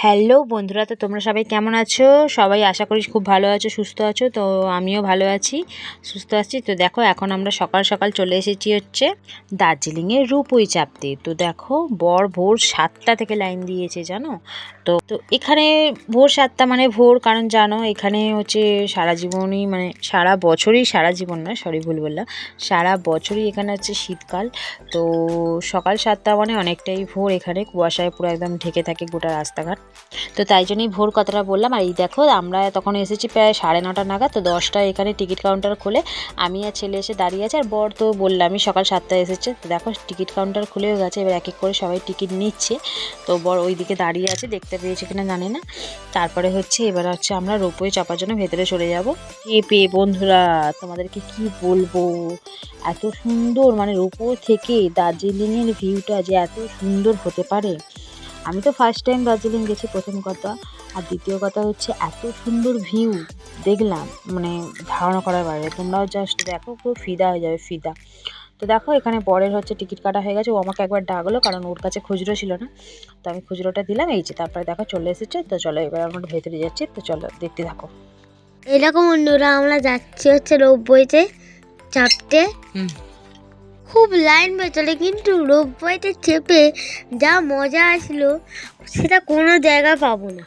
Hello বন্ধুরা, তো তোমরা সবাই কেমন আছো? সবাই আশা করি খুব ভালো আছো, সুস্থ আছো। তো আমিও ভালো আছি, সুস্থ আছি। তো দেখো এখন আমরা সকাল সকাল চলে এসেছি হচ্ছে দার্জিলিংয়ের রূপই চাপতে। তো দেখো ভোর 7টা থেকে লাইন দিয়েছে জানো। তো এখানে ভোর 7টা মানে ভোর, কারণ জানো এখানে হচ্ছে সারা জীবনই মানে সারা বছরই, সারা জীবন না সরি ভুল বললাম, সারা বছরই এখানে হচ্ছে শীতকাল। তো সকাল 7টা মানে অনেকটাই ভোর, এখানে কুয়াশায় পুরো একদম ঢেকে থাকে গোটা রাস্তাঘাট। তো তাই জন্যই ভোর কথাটা বললাম। আর এই দেখো আমরা তখন এসেছি প্রায় 9:30 নাগাদ। তো 10টায় এখানে টিকিট কাউন্টার খোলে, আমি আর ছেলে এসে দাঁড়িয়ে আছে। আর বর তো বললামই সকাল 7টায় এসেছে। তো দেখো টিকিট কাউন্টার খুলেও গেছে, এবার এক এক করে সবাই টিকিট নিচ্ছে। তো বর ওই দিকে দাঁড়িয়ে আছে, দেখতে পেয়েছে কিনা জানি না। তারপরে হচ্ছে এবার হচ্ছে আমরা রোপওয়ে চাপার জন্য ভেতরে চলে যাব। পেয়ে বন্ধুরা তোমাদেরকে কি বলবো, এত সুন্দর মানে রোপওয়ে থেকে দার্জিলিংয়ের ভিউটা যে এত সুন্দর হতে পারে। আমি তো ফার্স্ট টাইম দার্জিলিং গেছি, প্রথম কথা। আর দ্বিতীয় কথা হচ্ছে এত সুন্দর ভিউ দেখলাম, মানে ধারণা করার বাইরে। তোমরাও জাস্ট দেখো, পুরো ফিদা হয়ে যাবে, ফিদা। তো দেখো এখানে বরের হচ্ছে টিকিট কাটা হয়ে গেছে। ও আমাকে একবার ডাকলো, কারণ ওর কাছে খুচরো ছিল না। তো আমি খুচরোটা দিলাম, এই যে। তারপরে দেখো চলে এসেছে। তো চলো এবার আমরা ভেতরে যাচ্ছি, তো চলো দেখতে থাকো। এরকম বন্ধুরা আমরা যাচ্ছি হচ্ছে রোপওয়েতে চাপতে। খুব লাইন পেছলে, কিন্তু রোপওয়েতে চেপে যা মজা আসলো সেটা কোনো জায়গায় পাবো না।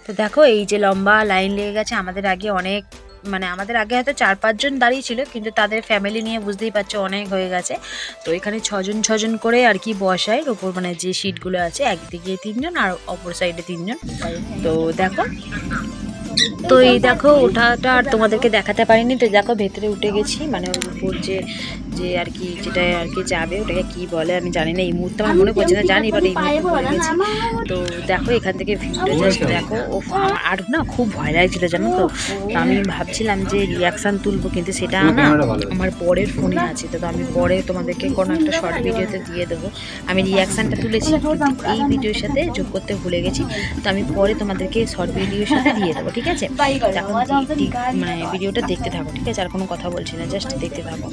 তো দেখো এই যে লম্বা লাইন লেগে গেছে। আমাদের আগে আমাদের আগে হয়তো 4-5 জন দাঁড়িয়ে ছিল, কিন্তু তাদের ফ্যামিলি নিয়ে বুঝতেই পারছো অনেক হয়ে গেছে। তো এখানে 6 জন করে আর কি বসায় ওপর, মানে যে সিটগুলো আছে, একদিকে 3 জন আর অপর সাইডে 3 জন। তো দেখো, তো এই দেখো ওঠাটা আর তোমাদেরকে দেখাতে পারিনি। তো দেখো ভেতরে উঠে গেছি, মানে ওর উপর যে যে আর কি যেটা আর কি যাবে, ওটাকে কি বলে আমি জানি না, এই মুহূর্তে আমার মনে পড়ছে না, জানি বাট এই মুহূর্তে ভুলে গেছি। তো দেখো এখান থেকে ভিউটা জাস্ট দেখো। ও আর না খুব ভয় লাগছিল জানো। তো আমি ভাবছিলাম যে রিয়াকশান তুলবো, কিন্তু সেটা না আমার পরের ফোনে আছে। তো আমি পরে তোমাদেরকে কোনো একটা শর্ট ভিডিওতে দিয়ে দেবো। আমি রিয়াকশানটা তুলেছি, কিন্তু এই ভিডিওর সাথে যোগ করতে ভুলে গেছি। তো আমি পরে তোমাদেরকে শর্ট ভিডিওর সাথে দিয়ে দেবো, ঠিক আছে? এখন মানে ভিডিওটা দেখতে থাকো, ঠিক আছে? আর কোনো কথা বলছি না, জাস্ট দেখতে থাকো।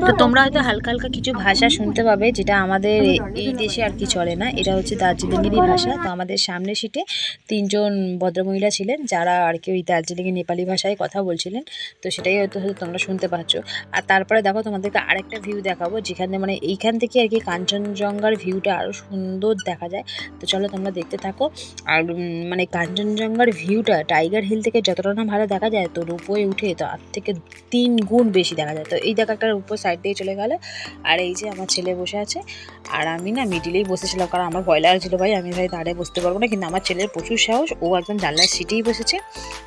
তো তোমরা হয়তো হালকা হালকা কিছু ভাষা শুনতে পাবে, যেটা আমাদের এই দেশে আর কি চলে না। এটা হচ্ছে দার্জিলিংয়েরই ভাষা। তো আমাদের সামনে সিটে 3 জন ভদ্রমহিলা ছিলেন, যারা আর কি ওই দার্জিলিংয়ে নেপালি ভাষায় কথা বলছিলেন। তো সেটাই হয়তো তোমরা শুনতে পাচ্ছ। আর তারপরে দেখো তোমাদেরকে আরেকটা ভিউ দেখাবো, যেখানে মানে এইখান থেকে আর কি কাঞ্চনজঙ্ঘার ভিউটা আরও সুন্দর দেখা যায়। তো চলো তোমরা দেখতে থাকো। আর মানে কাঞ্চনজঙ্ঘার ভিউটা টাইগার হিল থেকে যতটা না ভালো দেখা যায়, তো রোপওয়ে উঠে তো আর থেকে 3 গুণ বেশি দেখা যায়। তো এই দেখো একটা উপর সাইড দিয়ে চলে গেল। আর এই যে আমার ছেলে বসে আছে, আর আমি না মিডিলেই বসেছিলাম, কারণ আমার ভয় লাগছিল ভাই, আমি ভাই দাঁড়িয়ে বসতে পারবো না। কিন্তু আমার ছেলের প্রচুর সাহস, ও একদম জানলার সিটেই বসেছে,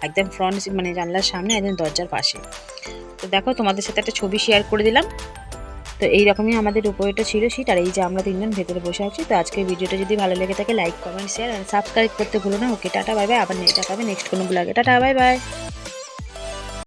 একদম ফ্রন্ট মানে জানলার সামনে, একদম দরজার পাশে। তো দেখো তোমাদের সাথে একটা ছবি শেয়ার করে দিলাম। তো এইরকমই আমাদের উপরেটা ছিল সিট। আর এই যে আমরা 3 জন ভেতরে বসে আছি। তো আজকের ভিডিওটা যদি ভালো লেগে থাকে লাইক, কমেন্ট, শেয়ার আর সাবস্ক্রাইব করতে ভুলো না। ওকে টাটা বাই বাই, আবার দেখা হবে নেক্সট কোনো ব্লগে। Tata bye bye.